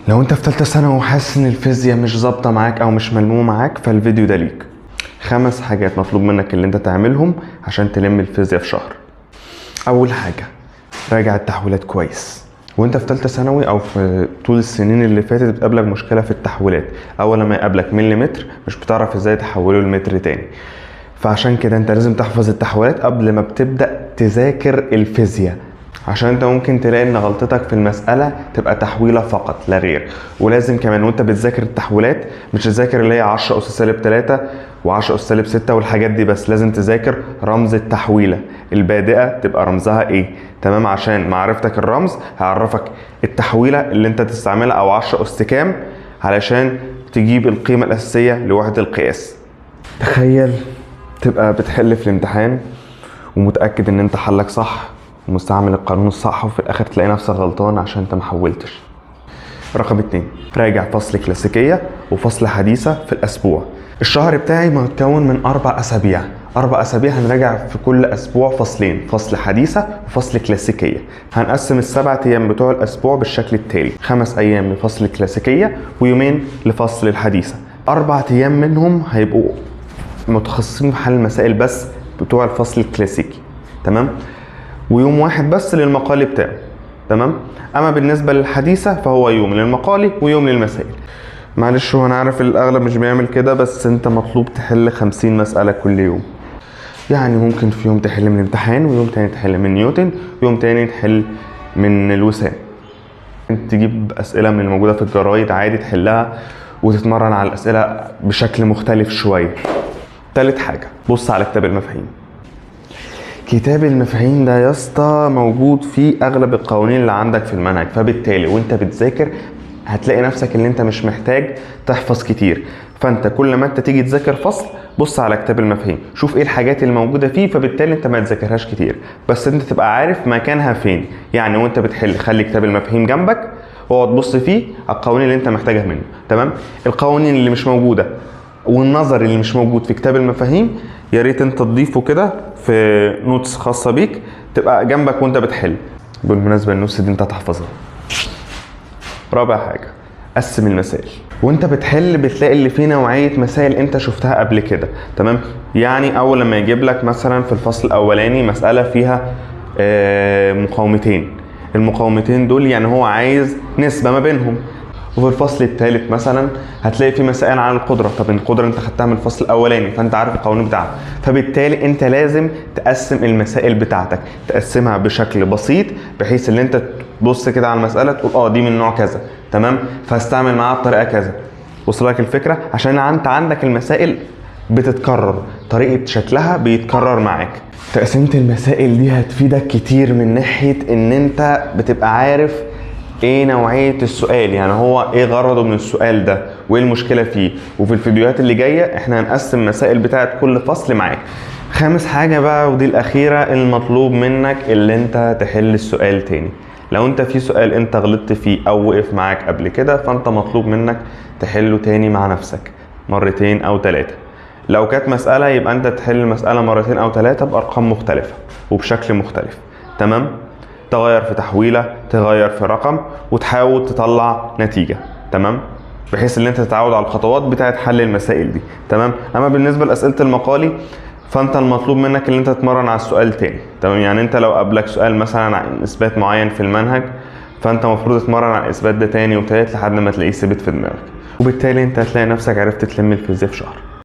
لو انت في ثالثه ثانوي وحاسس ان الفيزياء مش ظابطه معاك او مش ملمومه معاك، فالفيديو ده ليك. 5 حاجات مطلوب منك اللي انت تعملهم عشان تلم الفيزياء في شهر. اول حاجه، راجع التحويلات كويس. وانت في ثالثه ثانوي او في طول السنين اللي فاتت بتقابلك مشكله في التحويلات. اول ما يقابلك مليمتر مش بتعرف ازاي تحوله لمتر تاني، فعشان كده انت لازم تحفظ التحويلات قبل ما بتبدا تذاكر الفيزياء، عشان انت ممكن تلاقي ان غلطتك في المسألة تبقى تحويلة فقط لا غير. ولازم كمان وانت بتذاكر التحويلات مش تذاكر اللي هي 10 أس سالب 3 و10 أس سالب 6 والحاجات دي بس، لازم تذاكر رمز التحويلة البادئة تبقى رمزها ايه، تمام؟ عشان معرفتك الرمز هيعرفك التحويلة اللي انت تستعملها او 10 أس كام علشان تجيب القيمة الأساسية لوحدة القياس. تخيل تبقى بتحل في الامتحان ومتأكد ان انت حلك صح ومستعمل القانون الصح، وفي الاخر تلاقي نفسك غلطان عشان انت محولتش. رقم 2، راجع فصل كلاسيكية وفصل حديثة في الاسبوع. الشهر بتاعي متكون من 4 اسابيع. 4 اسابيع هنراجع في كل اسبوع فصلين، فصل حديثة وفصل كلاسيكية. هنقسم ال7 ايام بتوع الاسبوع بالشكل التالي: 5 ايام لفصل الكلاسيكية ويومين لفصل الحديثة. 4 ايام منهم هيبقوا متخصصين في حل المسائل بس بتوع الفصل الكلاسيكي، تمام؟ ويوم واحد بس للمقالي بتاعه، تمام؟ اما بالنسبه للحديثه فهو يوم للمقالي ويوم للمسائل. معلش هو انا عارف الاغلب مش بيعمل كده، بس انت مطلوب تحل 50 مساله كل يوم. يعني ممكن في يوم تحل من الامتحان، ويوم تاني تحل من نيوتن، ويوم تاني تحل من الوسام. انت تجيب اسئله من الموجوده في الجرايد عادي تحلها وتتمرن على الاسئله بشكل مختلف شويه. تالت حاجه، بص على كتاب المفاهيم. كتاب المفاهيم ده يا اسطى موجود فيه اغلب القوانين اللي عندك في المنهج، فبالتالي وانت بتذاكر هتلاقي نفسك ان انت مش محتاج تحفظ كتير. فانت كل ما انت تيجي تذاكر فصل بص على كتاب المفاهيم، شوف ايه الحاجات اللي موجوده فيه، فبالتالي انت ما تذاكرهاش كتير بس انت تبقى عارف مكانها فين. يعني وانت بتحل خلي كتاب المفاهيم جنبك واقعد بص فيه على القوانين اللي انت محتاجها منه، تمام؟ القوانين اللي مش موجوده والنظر اللي مش موجود في كتاب المفاهيم يا ريت انت تضيفه كده في نوتس خاصه بيك تبقى جنبك وانت بتحل. بالمناسبه النوتس دي انت هتحفظها. رابع حاجه، قسم المسائل. وانت بتحل بتلاقي اللي فيه نوعيه مسائل انت شفتها قبل كده، تمام؟ يعني اول لما يجيب لك مثلا في الفصل الاولاني مساله فيها مقاومتين، المقاومتين دول يعني هو عايز نسبه ما بينهم. وفي الفصل الثالث مثلا هتلاقي في مسائل عن القدره. طب القدره انت خدتها من الفصل الاولاني فانت عارف القوانين بتاعها، فبالتالي انت لازم تقسم المسائل بتاعتك، تقسمها بشكل بسيط بحيث ان انت تبص كده على المساله تقول دي من نوع كذا، تمام؟ فاستعمل معاها بطريقه كذا. وصل لك الفكره؟ عشان انت عندك المسائل بتتكرر، طريقه شكلها بيتكرر معاك. تقسيمه المسائل دي هتفيدك كتير من ناحيه ان انت بتبقى عارف ايه نوعية السؤال، يعني هو ايه غرضه من السؤال ده وايه المشكلة فيه. وفي الفيديوهات اللي جاية احنا هنقسم المسائل بتاعت كل فصل معاك. 5 حاجة بقى ودي الاخيرة، المطلوب منك اللي انت تحل السؤال تاني. لو انت في سؤال انت غلطت فيه او وقف معاك قبل كده فانت مطلوب منك تحله تاني مع نفسك 2 أو 3. لو كانت مسألة يبقى انت تحل المسألة 2 أو 3 بارقام مختلفة وبشكل مختلف، تمام؟ تغير في تحويلة، تغير في رقم، وتحاول تطلع نتيجة، تمام؟ بحيث ان انت تتعود على الخطوات بتاعت حل المسائل دي، تمام؟ اما بالنسبة لأسئلة المقالي فانت المطلوب منك ان انت تتمرن على السؤال تاني، تمام؟ يعني انت لو قابلك سؤال مثلا عن اثبات معين في المنهج فانت المفروض تتمرن على الاثبات ده تاني وتالت لحد ما تلاقيه ثابت في دماغك، وبالتالي انت هتلاقي نفسك عرفت تلم الفيزياء في شهر.